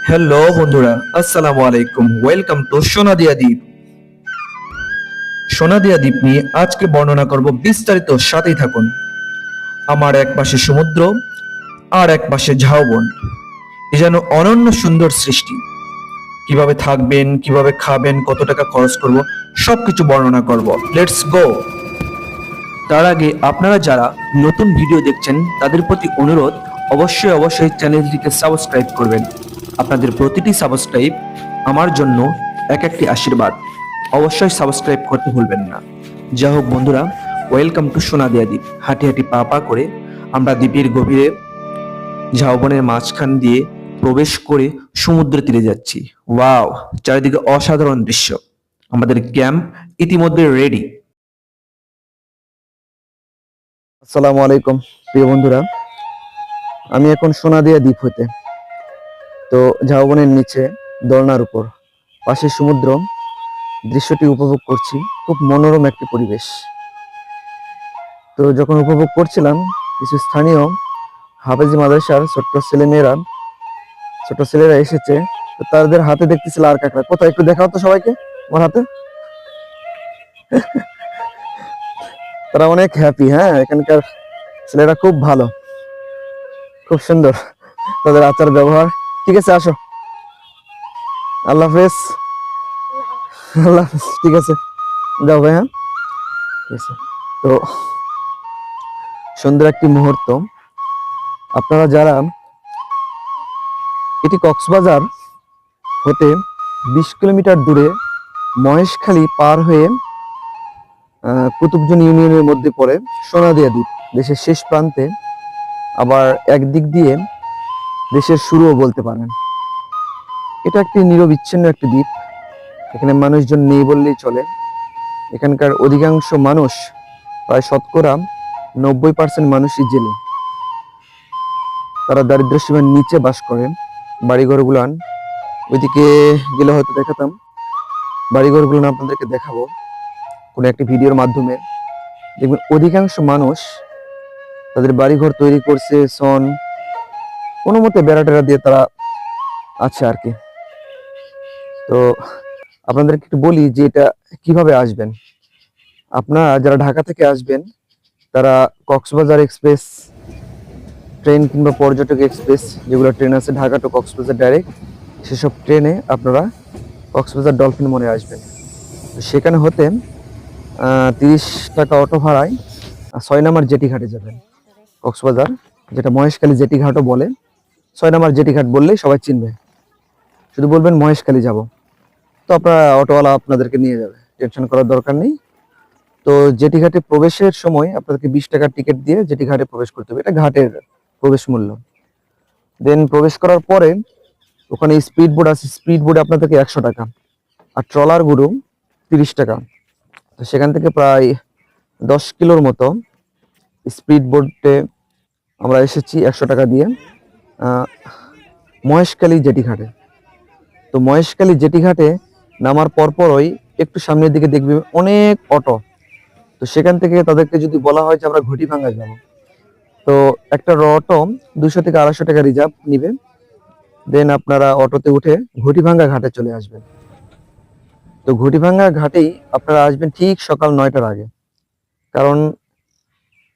Hello বন্ধুরা, আসসালামু আলাইকুম। ওয়েলকাম টু সোনাদিয়া দ্বীপ। সোনাদিয়া দ্বীপ নিয়ে আজকে বর্ণনা করব বিস্তারিত, সাথেই থাকুন। আমার এক পাশে সমুদ্র, আর এক পাশে ঝাউবন। এ যেন অনন্য সুন্দর সৃষ্টি। কিভাবে থাকবেন, কিভাবে খাবেন, কত টাকা খরচ করব, সবকিছু বর্ণনা করব। Let's go. তার আগে আপনারা যারা নতুন ভিডিও দেখছেন তাদের প্রতি অনুরোধ, অবশ্যই চ্যানেলটিকে সাবস্ক্রাইব করবেন। আপনাদের প্রতিটি সাবস্ক্রাইব আমার জন্য এক একটি আশীর্বাদ। অবশ্যই সাবস্ক্রাইব করতে ভুলবেন না। যা হোক বন্ধুরা, ওয়েলকাম টু সোনাদিয়া দ্বীপ। হাঁটি হাঁটি পা পা করে আমরা দ্বীপের গভীরে ঝাউবনের মাঝখান দিয়ে প্রবেশ করে সমুদ্রের তীরে যাচ্ছি। ওয়াও, চারিদিকে অসাধারণ দৃশ্য। আমাদের ক্যাম্প ইতিমধ্যে রেডি। আসসালামু আলাইকুম প্রিয় বন্ধুরা, আমি এখন সোনাদিয়া দ্বীপ হতে তো ঝাউবনের নিচে দোলনার উপর পাশে সমুদ্র দৃশ্যটি উপভোগ করছি। খুব মনোরম একটি পরিবেশ। তো যখন উপভোগ করছিলাম, কিছু স্থানীয় হাফেজি মাদ্রাসার ছোট ছেলেরা এসেছে। তো তাদের হাতে দেখতেছিল আর কাঁকড়া। কোথায় একটু দেখাও তো সবাইকে আমার হাতে। তারা অনেক হ্যাপি। হ্যাঁ, এখানকার ছেলেরা খুব ভালো, খুব সুন্দর তাদের আচার ব্যবহার। ঠিক আছে, আসো। আল্লাহ হাফেজ। আল্লাহ হাফেজ। ঠিক আছে, যাও ভাই। হ্যাঁ, ঠিক আছে। তো সুন্দর একটি মুহূর্ত। আপনারা যারা এটি কক্সবাজার হতে 20 কিলোমিটার দূরে মহেশখালী পার হয়ে কুতুবজন ইউনিয়নের মধ্যে পড়ে সোনাদিয়া দ্বীপ, দেশের শেষ প্রান্তে, আবার একদিক দিয়ে দেশের শুরুও বলতে পারেন। এটা একটি নিরবিচ্ছিন্ন একটি দ্বীপ। এখানে মানুষজন নেই বললেই চলে। এখানকার অধিকাংশ মানুষ, প্রায় শতকরা 90% মানুষই জেলে। তারা দারিদ্র সীমার নিচে বাস করে। বাড়িঘরগুলো ওইদিকে গেলে হয়তো দেখাতাম। বাড়িঘরগুলো আপনাদেরকে দেখাবো কোনো একটি ভিডিওর মাধ্যমে। দেখবেন অধিকাংশ মানুষ তাদের বাড়িঘর তৈরি করছে কোনো মতে বেড়া টেরা দিয়ে তারা আছে আর কি। তো আপনাদেরকে একটু বলি যে এটা কিভাবে আসবেন। আপনারা যারা ঢাকা থেকে আসবেন তারা কক্সবাজার এক্সপ্রেস ট্রেন কিংবা পর্যটক এক্সপ্রেস, যেগুলো ট্রেন আছে ঢাকা টু কক্সবাজার ডাইরেক্ট, সেসব ট্রেনে আপনারা কক্সবাজার ডলফিন মোড়ে আসবেন। তো সেখানে হতে 30 টাকা অটো ভাড়ায় 6 নম্বর জেটি ঘাটে যাবেন। কক্সবাজার, যেটা মহেশখালী জেটি ঘাটও বলে। 6 নম্বর জেটি ঘাট বললেই সবাই চিনবে। শুধু বলবেন মহেশখালী যাব, তো আপনারা অটোওয়ালা আপনাদেরকে নিয়ে যাবে, টেনশন করার দরকার নেই। তো জেটি ঘাটে প্রবেশের সময় আপনাদেরকে 20 টাকার টিকিট দিয়ে জেটি ঘাটে প্রবেশ করতে হবে। এটা ঘাটের প্রবেশ মূল্য। দেন প্রবেশ করার পরে ওখানে স্পিড বোট আছে। স্পিড বোটে আপনাদেরকে 100 টাকা, আর ট্রলার গুলো 30 টাকা। তো সেখান থেকে প্রায় 10 কিলোর মতো স্পিড বোটে আমরা এসেছি 100 টাকা দিয়ে মহেশখালী জেটি ঘাটে। তো মহেশখালী জেটি ঘাটে নামার পরপরই একটু সামনের দিকে দেখবে অনেক অটো। তো সেখান থেকে তাদেরকে যদি বলা হয় যে আমরা ঘটিভাঙ্গা যাব, তো একটা অটো 200 থেকে 250 টাকা রিজার্ভ নিবে। দেন আপনারা অটোতে উঠে ঘটিভাঙ্গা ঘাটে চলে আসবেন। তো ঘটিভাঙ্গা ঘাটেই আপনারা আসবেন ঠিক সকাল 9টার আগে, কারণ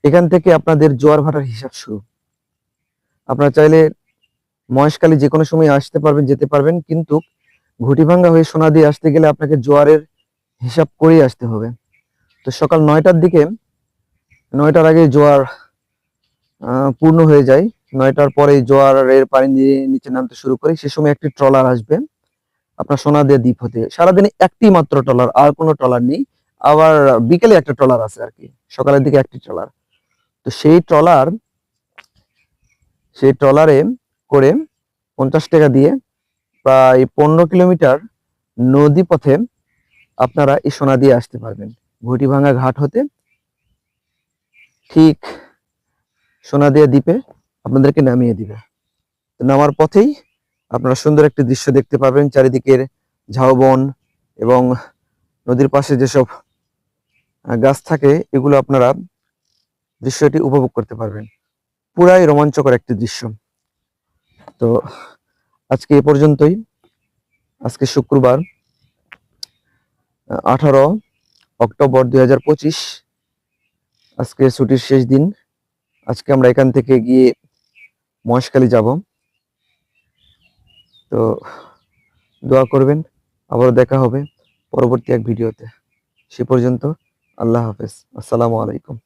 এখান থেকে আপনাদের জোয়ার ভাটার হিসাব শুরু। আপনারা চাইলে মহেশখালী যে কোনো সময় আসতে পারবেন, যেতে পারবেন, কিন্তু ঘটিভাঙ্গা হয়ে সোনাদিয়া আসতে গেলে আপনাকে জোয়ারের হিসাব করেই আসতে হবে। তো সকাল 9টার দিকে, 9টার আগে জোয়ার পূর্ণ হয়ে যায়। 9টার পরে জোয়ারের পানি দিয়ে নিচে নামতে শুরু করে। সে সময় একটি ট্রলার আসবে আপনার সোনাদিয়া দ্বীপ হতে। সারাদিনে একটি মাত্র ট্রলার, আর কোনো ট্রলার নেই। আবার বিকেলে একটা ট্রলার আছে আর কি, সকালের দিকে একটি ট্রলার। তো সেই ট্রলারে করে 50 টাকা দিয়ে প্রায় 15 কিলোমিটার নদী পথে আপনারা এই সোনাদিয়া আসতে পারবেন। ঘটিভাঙ্গা ঘাট হতে ঠিক সোনাদিয়া দ্বীপে আপনাদেরকে নামিয়ে দিবে। তো নামার পথেই আপনারা সুন্দর একটি দৃশ্য দেখতে পাবেন। চারিদিকের ঝাউবন এবং নদীর পাশে যেসব গাছ থাকে, এগুলো আপনারা দৃশ্যটি উপভোগ করতে পারবেন। পুরাই রোমাঞ্চকর একটি দৃশ্য। তো আজকে এ পর্যন্তই। আজকে শুক্রবার 18 অক্টোবর 2025। আজকে ছুটির শেষ দিন। আজকে আমরা এখান থেকে গিয়ে মহেশখালী যাব। তো দোয়া করবেন, আবার দেখা হবে পরবর্তী এক ভিডিওতে। সে পর্যন্ত আল্লাহ হাফেজ, আসসালামু আলাইকুম।